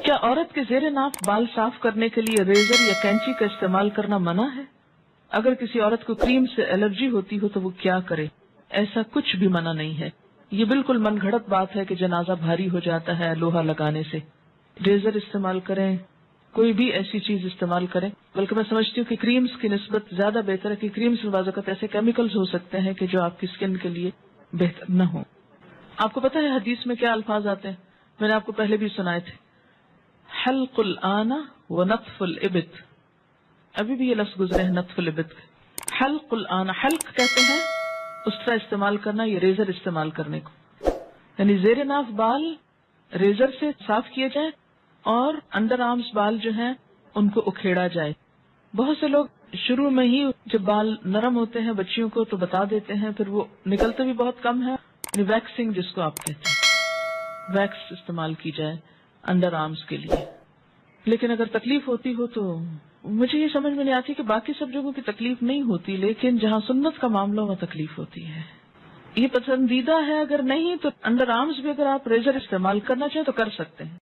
کیا عورت کے زیر ناف بال صاف کرنے کے لیے ریزر یا کینچی کا استعمال کرنا منع ہے؟ اگر کسی عورت کو کریم سے الرجی ہوتی ہو تو وہ کیا کرے؟ ایسا کچھ بھی منع نہیں ہے. یہ بالکل من گھڑت بات ہے کہ جنازہ بھاری ہو جاتا ہے لوہا لگانے سے. ریزر استعمال کریں، کوئی بھی ایسی چیز استعمال کریں. بلکہ میں سمجھتی ہوں کہ کریمز کی نسبت زیادہ بہتر ہے کہ کریمز میں بعض اوقات ایسے کیمیکلز ہو سکتے ہیں کہ جو آپ کی اسکن کے لیے بہتر نہ ہو. آپ کو پتہ ہے حدیث میں کیا الفاظ آتے ہیں؟ میں نے آپ کو پہلے بھی سنائے تھے. حلق الآن و نطف الابط. ابھی بھی یہ لفظ گزرے ہیں نطف الابط. حلق الآن، حلق کہتے ہیں اس طرح استعمال کرنا، یہ ریزر استعمال کرنے کو. یعنی زیر ناف بال ریزر سے صاف کیے جائیں اور انڈر آرمز بال جو ہیں ان کو اکھیڑا جائے. بہت سے لوگ شروع میں ہی جب بال نرم ہوتے ہیں بچیوں کو تو بتا دیتے ہیں، پھر وہ نکلتے بھی بہت کم ہے. یعنی ویکسنگ جس کو آپ کہتے ہیں، ویکس استعمال کی جائے انڈر آرمز کے لیے. لیکن اگر تکلیف ہوتی ہو تو مجھے یہ سمجھ میں نہیں آتی کہ باقی سب جگہوں کی تکلیف نہیں ہوتی، لیکن جہاں سنت کا معاملہ وہاں تکلیف ہوتی ہے. یہ پسندیدہ ہے، اگر نہیں تو انڈر آرمز بھی اگر آپ ریزر استعمال کرنا چاہیں تو کر سکتے ہیں.